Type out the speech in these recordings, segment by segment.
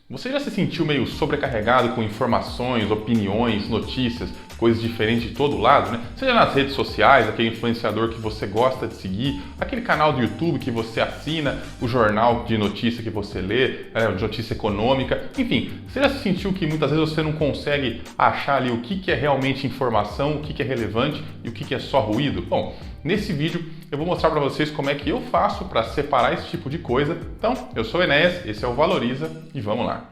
Você já se sentiu meio sobrecarregado com informações, opiniões, notícias, coisas diferentes de todo lado, né? Seja nas redes sociais, aquele influenciador que você gosta de seguir, aquele canal do YouTube que você assina, o jornal de notícia que você lê, de notícia econômica, enfim. Você já se sentiu que muitas vezes você não consegue achar ali o que é realmente informação, o que é relevante e o que é só ruído? Bom, nesse vídeo eu vou mostrar para vocês como é que eu faço para separar esse tipo de coisa. Então, eu sou o Enéas, esse é o Valoriza e vamos lá.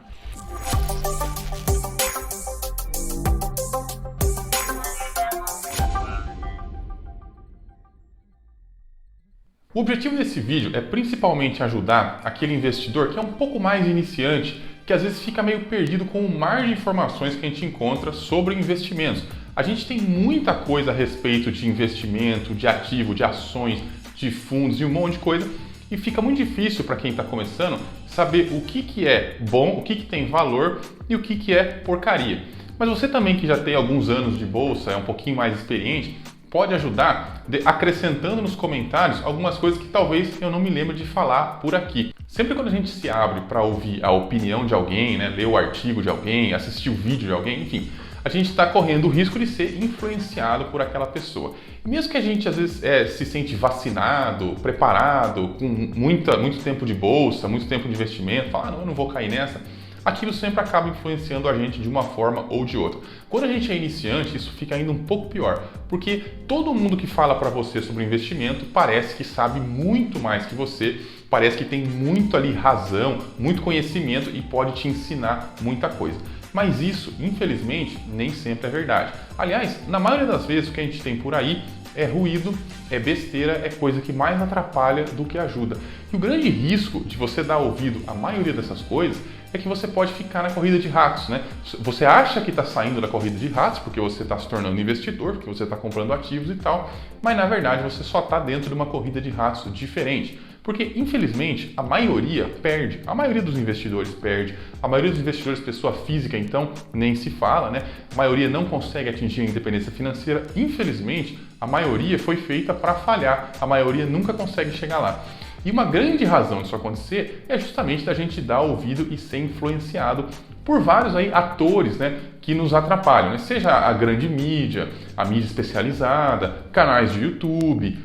O objetivo desse vídeo é principalmente ajudar aquele investidor que é um pouco mais iniciante, que às vezes fica meio perdido com o mar de informações que a gente encontra sobre investimentos. A gente tem muita coisa a respeito de investimento, de ativo, de ações, de fundos e um monte de coisa, e fica muito difícil para quem está começando saber o que é bom, o que tem valor e o que é porcaria. Mas você também que já tem alguns anos de bolsa, é um pouquinho mais experiente, pode ajudar acrescentando nos comentários algumas coisas que talvez eu não me lembre de falar por aqui. Sempre quando a gente se abre para ouvir a opinião de alguém, né, ler o artigo de alguém, assistir o vídeo de alguém, enfim, a gente está correndo o risco de ser influenciado por aquela pessoa. E mesmo que a gente às vezes se sente vacinado, preparado, com muito tempo de bolsa, muito tempo de investimento, fala, não, eu não vou cair nessa, aquilo sempre acaba influenciando a gente de uma forma ou de outra. Quando a gente é iniciante, isso fica ainda um pouco pior, porque todo mundo que fala para você sobre investimento parece que sabe muito mais que você, parece que tem muito ali razão, muito conhecimento e pode te ensinar muita coisa. Mas isso, infelizmente, nem sempre é verdade. Aliás, na maioria das vezes o que a gente tem por aí é ruído, é besteira, é coisa que mais atrapalha do que ajuda. E o grande risco de você dar ouvido à maioria dessas coisas é que você pode ficar na corrida de ratos, né? Você acha que está saindo da corrida de ratos porque você está se tornando investidor, porque você está comprando ativos e tal, mas na verdade você só está dentro de uma corrida de ratos diferente. Porque, infelizmente, a maioria perde. A maioria dos investidores perde. A maioria dos investidores, pessoa física, então, nem se fala, né? A maioria não consegue atingir a independência financeira. Infelizmente, a maioria foi feita para falhar. A maioria nunca consegue chegar lá. E uma grande razão disso acontecer é justamente da gente dar ouvido e ser influenciado por vários aí atores, né, que nos atrapalham, né? Seja a grande mídia, a mídia especializada, canais de YouTube,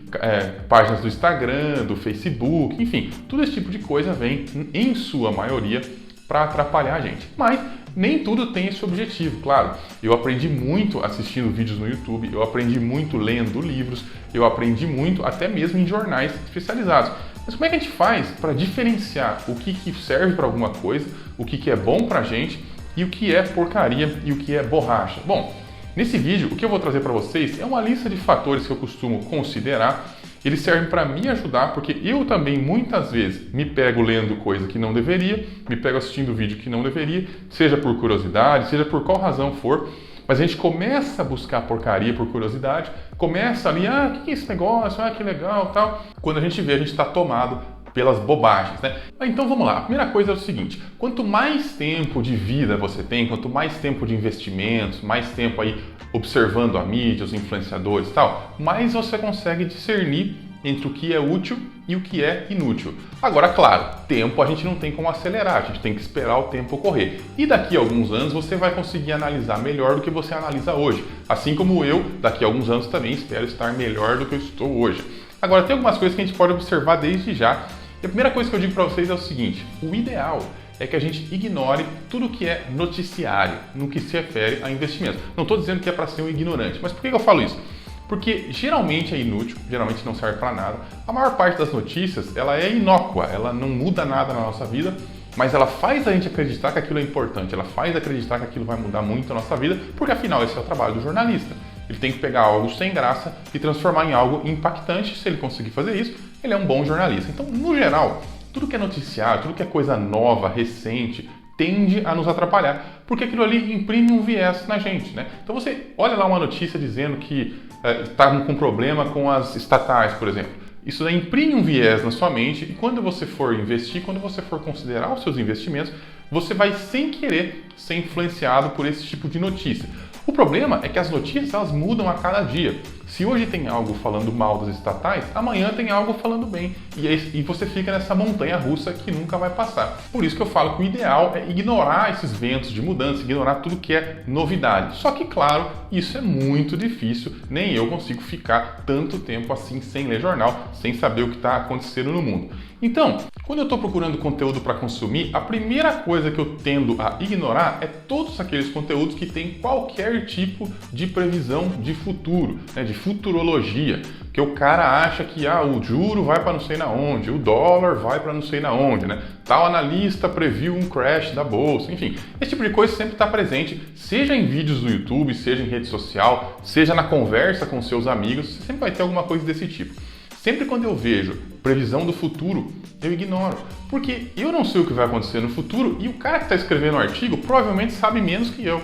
páginas do Instagram, do Facebook, enfim, todo esse tipo de coisa vem, em sua maioria, para atrapalhar a gente. Mas nem tudo tem esse objetivo, claro. Eu aprendi muito assistindo vídeos no YouTube, eu aprendi muito lendo livros, eu aprendi muito até mesmo em jornais especializados. Mas como é que a gente faz para diferenciar o que serve para alguma coisa, o que é bom para a gente e o que é porcaria e o que é borracha? Bom, nesse vídeo o que eu vou trazer para vocês é uma lista de fatores que eu costumo considerar. Eles servem para me ajudar porque eu também muitas vezes me pego lendo coisa que não deveria, me pego assistindo vídeo que não deveria, seja por curiosidade, seja por qual razão for. Mas a gente começa a buscar porcaria por curiosidade, começa ali, o que é esse negócio, que legal, tal. Quando a gente vê, a gente está tomado pelas bobagens, né? Então vamos lá, a primeira coisa é o seguinte, quanto mais tempo de vida você tem, quanto mais tempo de investimentos, mais tempo aí observando a mídia, os influenciadores e tal, mais você consegue discernir entre o que é útil e o que é inútil. Agora, claro, tempo a gente não tem como acelerar, a gente tem que esperar o tempo ocorrer. E daqui a alguns anos você vai conseguir analisar melhor do que você analisa hoje. Assim como eu, daqui a alguns anos também espero estar melhor do que eu estou hoje. Agora, tem algumas coisas que a gente pode observar desde já. E a primeira coisa que eu digo para vocês é o seguinte, o ideal é que a gente ignore tudo que é noticiário no que se refere a investimentos. Não estou dizendo que é para ser um ignorante, mas por que eu falo isso? Porque geralmente é inútil, geralmente não serve para nada. A maior parte das notícias, ela é inócua, ela não muda nada na nossa vida, mas ela faz a gente acreditar que aquilo é importante, ela faz acreditar que aquilo vai mudar muito a nossa vida, porque afinal esse é o trabalho do jornalista. Ele tem que pegar algo sem graça e transformar em algo impactante. Se ele conseguir fazer isso, ele é um bom jornalista. Então, no geral, tudo que é noticiário, tudo que é coisa nova, recente, tende a nos atrapalhar, porque aquilo ali imprime um viés na gente, né? Então você olha lá uma notícia dizendo que está com problema com as estatais, por exemplo. Isso daí imprime um viés na sua mente e quando você for investir, quando você for considerar os seus investimentos, você vai sem querer ser influenciado por esse tipo de notícia. O problema é que as notícias elas mudam a cada dia. Se hoje tem algo falando mal das estatais, amanhã tem algo falando bem. E você fica nessa montanha russa que nunca vai passar. Por isso que eu falo que o ideal é ignorar esses ventos de mudança, ignorar tudo que é novidade. Só que, claro, isso é muito difícil. Nem eu consigo ficar tanto tempo assim sem ler jornal, sem saber o que está acontecendo no mundo. Então, quando eu estou procurando conteúdo para consumir, a primeira coisa que eu tendo a ignorar é todos aqueles conteúdos que têm qualquer tipo de previsão de futuro, né, de futurologia, que o cara acha que o juro vai para não sei na onde, o dólar vai para não sei na onde, né? Tal analista previu um crash da bolsa, enfim, esse tipo de coisa sempre está presente, seja em vídeos do YouTube, seja em rede social, seja na conversa com seus amigos, você sempre vai ter alguma coisa desse tipo. Sempre quando eu vejo previsão do futuro, eu ignoro, porque eu não sei o que vai acontecer no futuro e o cara que está escrevendo o artigo provavelmente sabe menos que eu.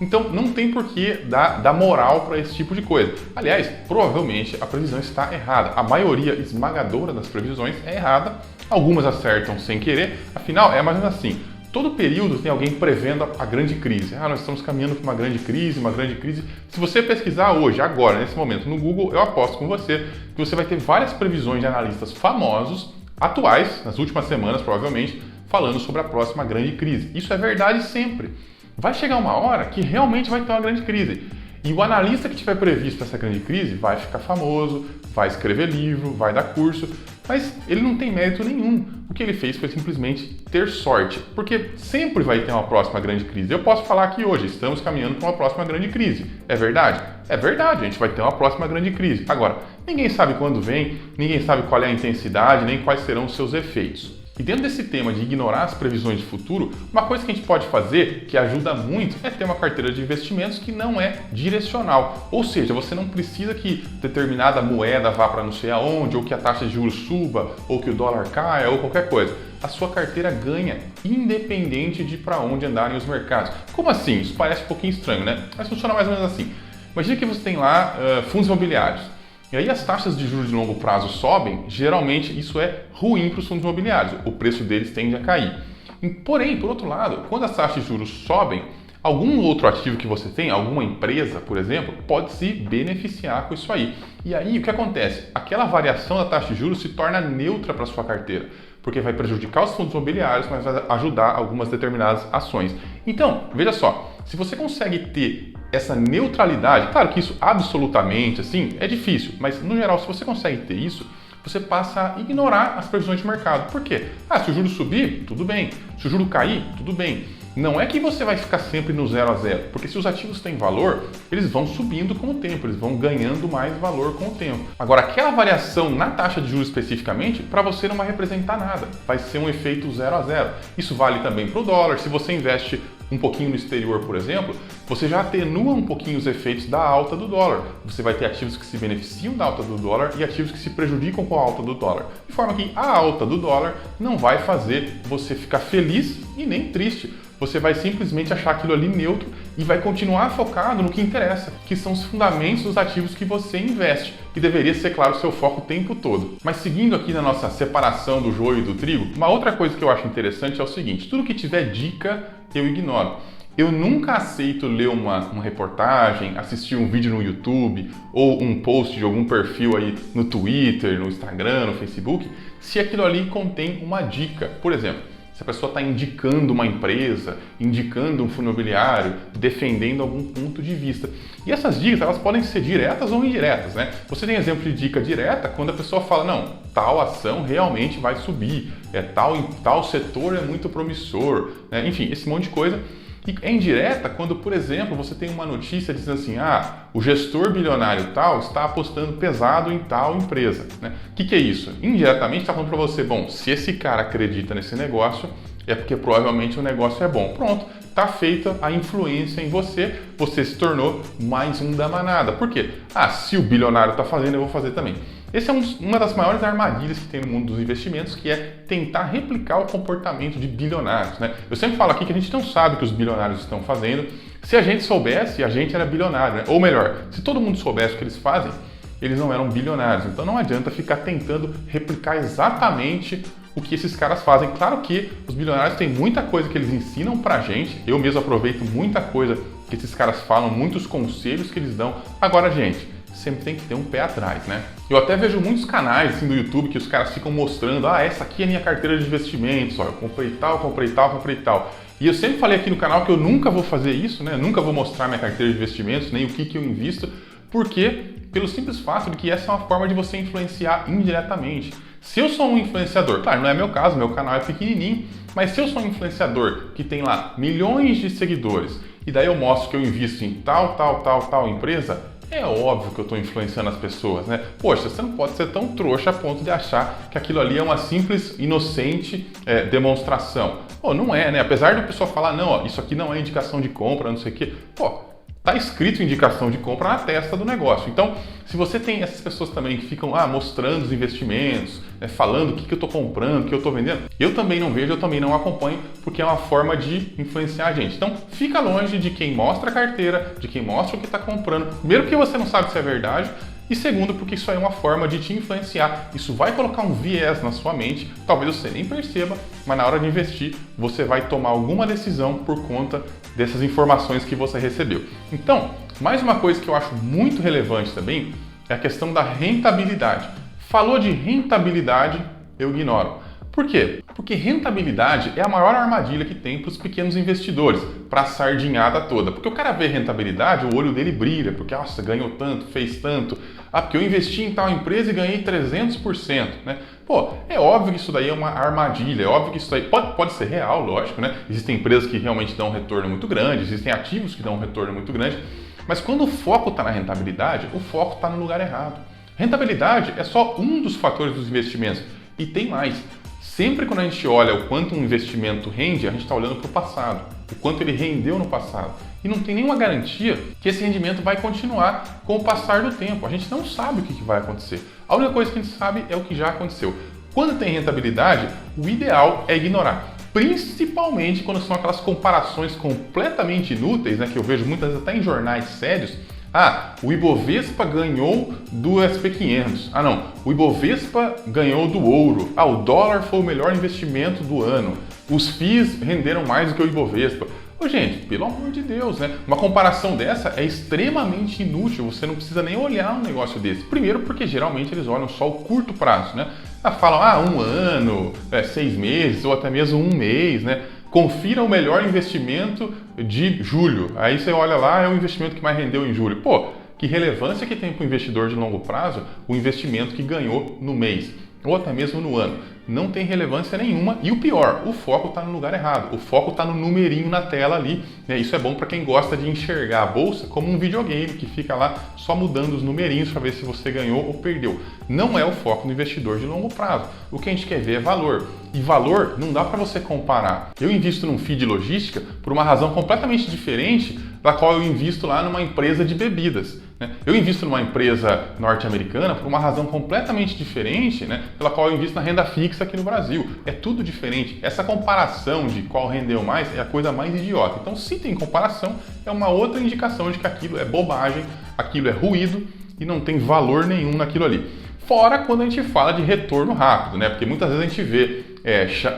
Então não tem por que dar moral para esse tipo de coisa. Aliás, provavelmente a previsão está errada. A maioria esmagadora das previsões é errada, algumas acertam sem querer, afinal é mais ou menos assim. Todo período tem alguém prevendo a grande crise. Nós estamos caminhando para uma grande crise, uma grande crise. Se você pesquisar hoje, agora, nesse momento, no Google, eu aposto com você que você vai ter várias previsões de analistas famosos, atuais, nas últimas semanas, provavelmente, falando sobre a próxima grande crise. Isso é verdade sempre. Vai chegar uma hora que realmente vai ter uma grande crise. E o analista que tiver previsto essa grande crise vai ficar famoso, vai escrever livro, vai dar curso, mas ele não tem mérito nenhum. O que ele fez foi simplesmente ter sorte, porque sempre vai ter uma próxima grande crise. Eu posso falar que hoje estamos caminhando para uma próxima grande crise. É verdade? É verdade, a gente vai ter uma próxima grande crise. Agora, ninguém sabe quando vem, ninguém sabe qual é a intensidade, nem quais serão os seus efeitos. E dentro desse tema de ignorar as previsões de futuro, uma coisa que a gente pode fazer, que ajuda muito, é ter uma carteira de investimentos que não é direcional. Ou seja, você não precisa que determinada moeda vá para não sei aonde, ou que a taxa de juros suba, ou que o dólar caia, ou qualquer coisa. A sua carteira ganha, independente de para onde andarem os mercados. Como assim? Isso parece um pouquinho estranho, né? Mas funciona mais ou menos assim. Imagina que você tem lá fundos imobiliários. E aí as taxas de juros de longo prazo sobem, geralmente isso é ruim para os fundos imobiliários, o preço deles tende a cair. Porém, por outro lado, quando as taxas de juros sobem, algum outro ativo que você tem, alguma empresa, por exemplo, pode se beneficiar com isso aí. E aí o que acontece? Aquela variação da taxa de juros se torna neutra para a sua carteira, porque vai prejudicar os fundos imobiliários, mas vai ajudar algumas determinadas ações. Então, veja só, se você consegue ter essa neutralidade, claro que isso absolutamente assim é difícil, mas no geral, se você consegue ter isso, você passa a ignorar as previsões de mercado. Por quê? Se o juro subir, tudo bem. Se o juro cair, tudo bem. Não é que você vai ficar sempre no 0 a 0, porque se os ativos têm valor, eles vão subindo com o tempo, eles vão ganhando mais valor com o tempo. Agora, aquela variação na taxa de juros especificamente, para você não vai representar nada, vai ser um efeito 0 a 0. Isso vale também para o dólar. Se você investe um pouquinho no exterior, por exemplo, você já atenua um pouquinho os efeitos da alta do dólar. Você vai ter ativos que se beneficiam da alta do dólar e ativos que se prejudicam com a alta do dólar. De forma que a alta do dólar não vai fazer você ficar feliz e nem triste. Você vai simplesmente achar aquilo ali neutro e vai continuar focado no que interessa, que são os fundamentos dos ativos que você investe, que deveria ser, claro, o seu foco o tempo todo. Mas seguindo aqui na nossa separação do joio e do trigo, uma outra coisa que eu acho interessante é o seguinte: tudo que tiver dica, eu ignoro. Eu nunca aceito ler uma reportagem, assistir um vídeo no YouTube ou um post de algum perfil aí no Twitter, no Instagram, no Facebook, se aquilo ali contém uma dica. Por exemplo, se a pessoa está indicando uma empresa, indicando um fundo imobiliário, defendendo algum ponto de vista. E essas dicas, elas podem ser diretas ou indiretas, né? Você tem exemplo de dica direta quando a pessoa fala, não, tal ação realmente vai subir, tal setor é muito promissor, né? Enfim, esse monte de coisa. E é indireta quando, por exemplo, você tem uma notícia dizendo assim, o gestor bilionário tal está apostando pesado em tal empresa. Né? O que é isso? Indiretamente está falando para você, bom, se esse cara acredita nesse negócio, é porque provavelmente o negócio é bom. Pronto, está feita a influência em você, você se tornou mais um da manada. Por quê? Se o bilionário está fazendo, eu vou fazer também. Essa é uma das maiores armadilhas que tem no mundo dos investimentos, que é tentar replicar o comportamento de bilionários. Né? Eu sempre falo aqui que a gente não sabe o que os bilionários estão fazendo. Se a gente soubesse, a gente era bilionário. Né? Ou melhor, se todo mundo soubesse o que eles fazem, eles não eram bilionários. Então não adianta ficar tentando replicar exatamente o que esses caras fazem. Claro que os bilionários têm muita coisa que eles ensinam pra gente. Eu mesmo aproveito muita coisa que esses caras falam, muitos conselhos que eles dão. Agora, gente, sempre tem que ter um pé atrás, né? Eu até vejo muitos canais assim, do YouTube que os caras ficam mostrando, essa aqui é a minha carteira de investimentos, ó, eu comprei tal, comprei tal, comprei tal. E eu sempre falei aqui no canal que eu nunca vou fazer isso, né? Nunca vou mostrar minha carteira de investimentos, nem o que eu invisto, porque pelo simples fato de que essa é uma forma de você influenciar indiretamente. Se eu sou um influenciador, claro, não é meu caso, meu canal é pequenininho, mas se eu sou um influenciador que tem lá milhões de seguidores e daí eu mostro que eu invisto em tal empresa, é óbvio que eu estou influenciando as pessoas, né? Poxa, você não pode ser tão trouxa a ponto de achar que aquilo ali é uma simples, inocente demonstração. Pô, não é, né? Apesar do pessoal falar, não, ó, isso aqui não é indicação de compra, não sei o quê. Pô, tá escrito indicação de compra na testa do negócio. Então, se você tem essas pessoas também que ficam mostrando os investimentos, falando o que eu estou comprando, o que eu estou vendendo, eu também não vejo, eu também não acompanho, porque é uma forma de influenciar a gente. Então, fica longe de quem mostra a carteira, de quem mostra o que está comprando. Primeiro, porque você não sabe se é verdade. E segundo, porque isso aí é uma forma de te influenciar. Isso vai colocar um viés na sua mente, talvez você nem perceba, mas na hora de investir, você vai tomar alguma decisão por conta dessas informações que você recebeu. Então, mais uma coisa que eu acho muito relevante também é a questão da rentabilidade. Falou de rentabilidade, eu ignoro. Por quê? Porque rentabilidade é a maior armadilha que tem para os pequenos investidores, para a sardinhada toda. Porque o cara vê rentabilidade, o olho dele brilha, porque, nossa, ganhou tanto, fez tanto. Porque eu investi em tal empresa e ganhei 300%, né? Pô, é óbvio que isso daí é uma armadilha, é óbvio que isso daí pode ser real, lógico, né? Existem empresas que realmente dão um retorno muito grande, existem ativos que dão um retorno muito grande, mas quando o foco está na rentabilidade, o foco está no lugar errado. Rentabilidade é só um dos fatores dos investimentos, e tem mais. Sempre quando a gente olha o quanto um investimento rende, a gente está olhando para o passado, o quanto ele rendeu no passado. E não tem nenhuma garantia que esse rendimento vai continuar com o passar do tempo. A gente não sabe o que vai acontecer. A única coisa que a gente sabe é o que já aconteceu. Quando tem rentabilidade, o ideal é ignorar. Principalmente quando são aquelas comparações completamente inúteis, né, que eu vejo muitas vezes até em jornais sérios. O Ibovespa ganhou do SP500. Não, o Ibovespa ganhou do ouro. O dólar foi o melhor investimento do ano. Os FIIs renderam mais do que o Ibovespa. Gente, pelo amor de Deus, né? Uma comparação dessa é extremamente inútil. Você não precisa nem olhar um negócio desse. Primeiro porque geralmente eles olham só o curto prazo, né? Falam, 1 ano, 6 meses ou até mesmo 1 mês, né? Confira o melhor investimento de julho. Aí você olha lá, é o investimento que mais rendeu em julho. Pô, que relevância que tem para o investidor de longo prazo o investimento que ganhou no mês ou até mesmo no ano? Não tem relevância nenhuma e o pior, o foco está no lugar errado. O foco está no numerinho na tela ali. Isso é bom para quem gosta de enxergar a bolsa como um videogame que fica lá só mudando os numerinhos para ver se você ganhou ou perdeu. Não é o foco do investidor de longo prazo. O que a gente quer ver é valor. E valor não dá para você comparar. Eu invisto num FII de logística por uma razão completamente diferente da qual eu invisto lá numa empresa de bebidas. Eu invisto numa empresa norte-americana por uma razão completamente diferente, pela qual eu invisto na renda fixa aqui no Brasil. É tudo diferente. Essa comparação de qual rendeu mais é a coisa mais idiota. Então, se tem comparação, é uma outra indicação de que aquilo é bobagem, aquilo é ruído e não tem valor nenhum naquilo ali. Fora quando a gente fala de retorno rápido, porque muitas vezes a gente vê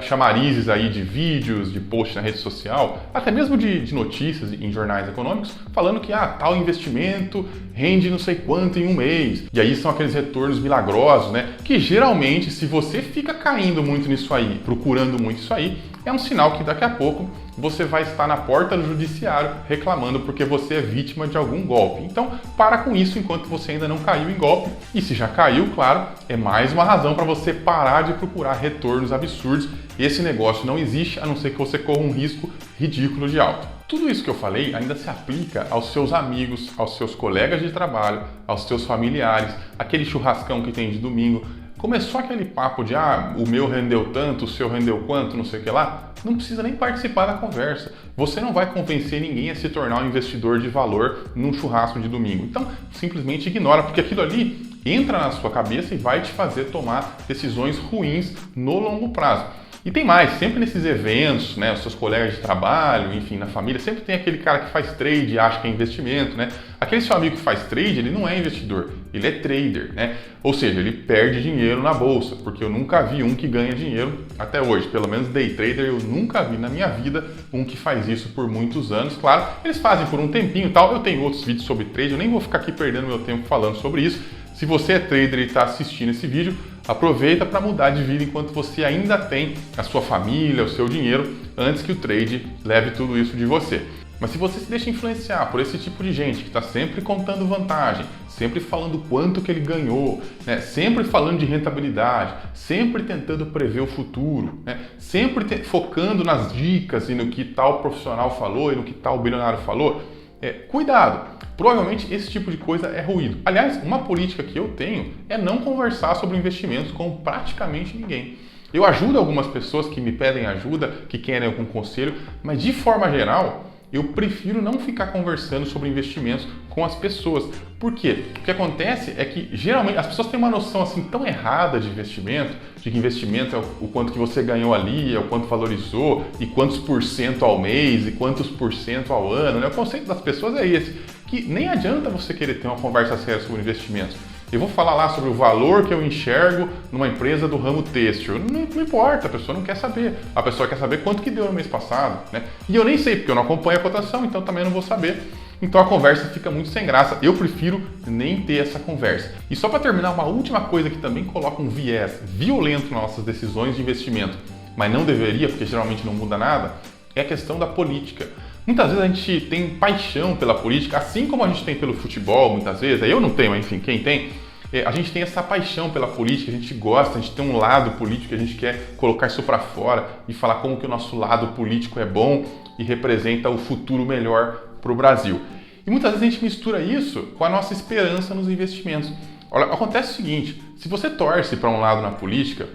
chamarizes aí de vídeos, de posts na rede social, até mesmo de notícias em jornais econômicos, falando que tal investimento rende não sei quanto em 1 mês. E aí são aqueles retornos milagrosos, que geralmente, se você fica caindo muito nisso aí, procurando muito isso aí, é um sinal que daqui a pouco você vai estar na porta do judiciário reclamando porque você é vítima de algum golpe. Então, para com isso enquanto você ainda não caiu em golpe. E se já caiu, claro, é mais uma razão para você parar de procurar retornos absurdos. Esse negócio não existe, a não ser que você corra um risco ridículo de alto. Tudo isso que eu falei ainda se aplica aos seus amigos, aos seus colegas de trabalho, aos seus familiares, aquele churrascão que tem de domingo. Começou aquele papo de o meu rendeu tanto, o seu rendeu quanto, não sei o que lá, não precisa nem participar da conversa. Você não vai convencer ninguém a se tornar um investidor de valor num churrasco de domingo. Então, simplesmente ignora, porque aquilo ali entra na sua cabeça e vai te fazer tomar decisões ruins no longo prazo. E tem mais, sempre nesses eventos, né, os seus colegas de trabalho, enfim, na família, sempre tem aquele cara que faz trade e acha que é investimento, né? Aquele seu amigo que faz trade, ele não é investidor, ele é trader, né? Ou seja, ele perde dinheiro na bolsa, porque eu nunca vi um que ganha dinheiro até hoje. Pelo menos day trader eu nunca vi na minha vida um que faz isso por muitos anos. Claro, eles fazem por um tempinho e tal. Eu tenho outros vídeos sobre trade, eu nem vou ficar aqui perdendo meu tempo falando sobre isso. Se você é trader e está assistindo esse vídeo, aproveita para mudar de vida enquanto você ainda tem a sua família, o seu dinheiro, antes que o trade leve tudo isso de você. Mas se você se deixa influenciar por esse tipo de gente que está sempre contando vantagem, sempre falando quanto que ele ganhou, né? Sempre falando de rentabilidade, sempre tentando prever o futuro, né? Sempre focando nas dicas e no que tal profissional falou e no que tal bilionário falou, cuidado! Provavelmente esse tipo de coisa é ruído. Aliás, uma política que eu tenho é não conversar sobre investimentos com praticamente ninguém. Eu ajudo algumas pessoas que me pedem ajuda, que querem algum conselho, mas de forma geral, eu prefiro não ficar conversando sobre investimentos com as pessoas. Por quê? O que acontece é que geralmente as pessoas têm uma noção assim tão errada de que investimento é o quanto que você ganhou ali, é o quanto valorizou, e quantos por cento ao mês, e quantos por cento ao ano, né? O conceito das pessoas é esse, que nem adianta você querer ter uma conversa séria sobre investimentos. Eu vou falar lá sobre o valor que eu enxergo numa empresa do ramo têxtil. Não importa, a pessoa não quer saber. A pessoa quer saber quanto que deu no mês passado, né? E eu nem sei, porque eu não acompanho a cotação, então também não vou saber. Então a conversa fica muito sem graça. Eu prefiro nem ter essa conversa. E só para terminar, uma última coisa que também coloca um viés violento nas nossas decisões de investimento, mas não deveria, porque geralmente não muda nada, é a questão da política. Muitas vezes a gente tem paixão pela política, assim como a gente tem pelo futebol, muitas vezes. Eu não tenho, mas enfim, quem tem, a gente tem essa paixão pela política, a gente gosta, a gente tem um lado político, a gente quer colocar isso para fora e falar como que o nosso lado político é bom e representa o futuro melhor para o Brasil. E muitas vezes a gente mistura isso com a nossa esperança nos investimentos. Olha, acontece o seguinte, se você torce para um lado na política,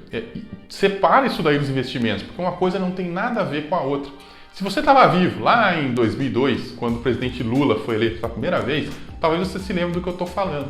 separa isso daí dos investimentos, porque uma coisa não tem nada a ver com a outra. Se você estava vivo lá em 2002, quando o presidente Lula foi eleito pela primeira vez, talvez você se lembre do que eu estou falando.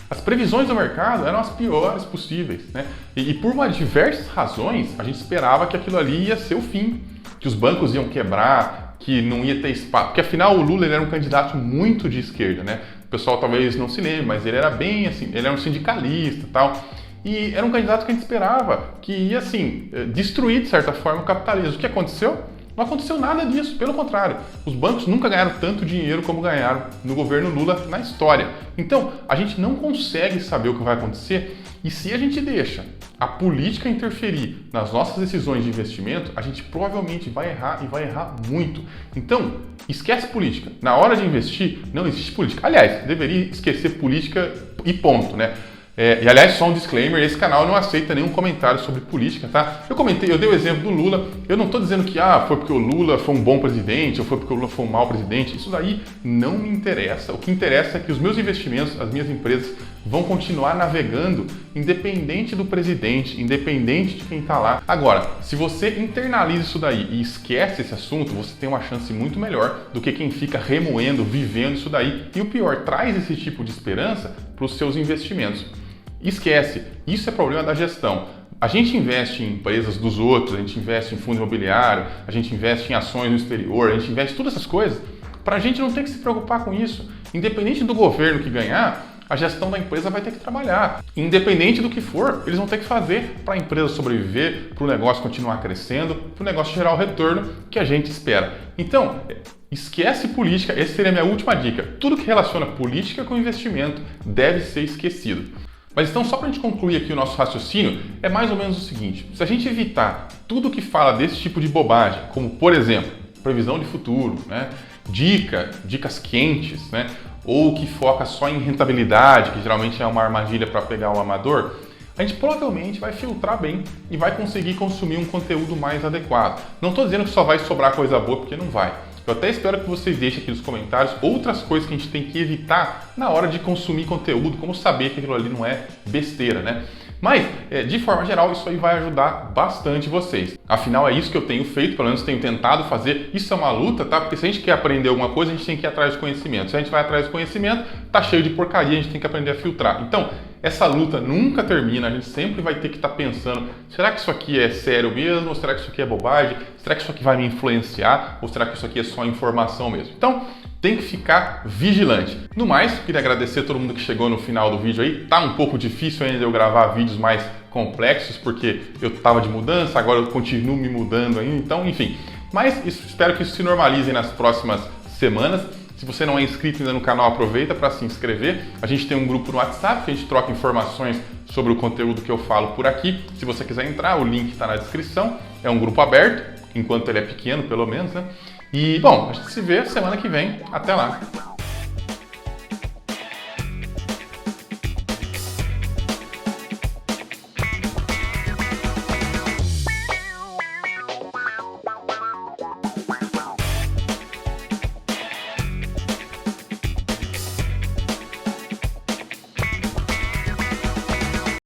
As previsões do mercado eram as piores possíveis, né? E por diversas razões, a gente esperava que aquilo ali ia ser o fim, que os bancos iam quebrar, que não ia ter espaço, porque afinal o Lula ele era um candidato muito de esquerda, né? O pessoal talvez não se lembre, mas ele era bem assim, ele era um sindicalista e tal. E era um candidato que a gente esperava que ia assim, destruir de certa forma o capitalismo. O que aconteceu? Não aconteceu nada disso, pelo contrário. Os bancos nunca ganharam tanto dinheiro como ganharam no governo Lula na história. Então, a gente não consegue saber o que vai acontecer e se a gente deixa a política interferir nas nossas decisões de investimento, a gente provavelmente vai errar e vai errar muito. Então, esquece política. Na hora de investir, não existe política. Aliás, deveria esquecer política e ponto, né? E aliás, só um disclaimer, esse canal não aceita nenhum comentário sobre política, tá? Eu dei o exemplo do Lula, eu não estou dizendo que foi porque o Lula foi um bom presidente ou foi porque o Lula foi um mau presidente, isso daí não me interessa. O que interessa é que os meus investimentos, as minhas empresas vão continuar navegando independente do presidente, independente de quem está lá. Agora, se você internaliza isso daí e esquece esse assunto, você tem uma chance muito melhor do que quem fica remoendo, vivendo isso daí. E o pior, traz esse tipo de esperança para os seus investimentos. Esquece, isso é problema da gestão. A gente investe em empresas dos outros, a gente investe em fundo imobiliário, a gente investe em ações no exterior, a gente investe em todas essas coisas para a gente não ter que se preocupar com isso. Independente do governo que ganhar, a gestão da empresa vai ter que trabalhar. Independente do que for, eles vão ter que fazer para a empresa sobreviver, para o negócio continuar crescendo, para o negócio gerar o retorno que a gente espera. Então, esquece política, essa seria a minha última dica. Tudo que relaciona política com investimento deve ser esquecido. Mas então, só para a gente concluir aqui o nosso raciocínio, é mais ou menos o seguinte. Se a gente evitar tudo que fala desse tipo de bobagem, como, por exemplo, previsão de futuro, né? Dicas quentes, né? Ou que foca só em rentabilidade, que geralmente é uma armadilha para pegar o amador, a gente provavelmente vai filtrar bem e vai conseguir consumir um conteúdo mais adequado. Não estou dizendo que só vai sobrar coisa boa, porque não vai. Eu até espero que vocês deixem aqui nos comentários outras coisas que a gente tem que evitar na hora de consumir conteúdo, como saber que aquilo ali não é besteira, né? Mas, de forma geral, isso aí vai ajudar bastante vocês. Afinal, é isso que eu tenho feito, pelo menos tenho tentado fazer. Isso é uma luta, tá? Porque se a gente quer aprender alguma coisa, a gente tem que ir atrás de conhecimento. Se a gente vai atrás de conhecimento, tá cheio de porcaria, a gente tem que aprender a filtrar. Então, essa luta nunca termina, a gente sempre vai ter que estar pensando, será que isso aqui é sério mesmo? Ou será que isso aqui é bobagem? Será que isso aqui vai me influenciar? Ou será que isso aqui é só informação mesmo? Então, tem que ficar vigilante. No mais, queria agradecer a todo mundo que chegou no final do vídeo aí. Tá um pouco difícil ainda eu gravar vídeos mais complexos, porque eu tava de mudança, agora eu continuo me mudando ainda, então, enfim. Mas espero que isso se normalize nas próximas semanas. Se você não é inscrito ainda no canal, aproveita para se inscrever. A gente tem um grupo no WhatsApp que a gente troca informações sobre o conteúdo que eu falo por aqui. Se você quiser entrar, o link está na descrição. É um grupo aberto, enquanto ele é pequeno, pelo menos, né? E, bom, a gente se vê semana que vem. Até lá!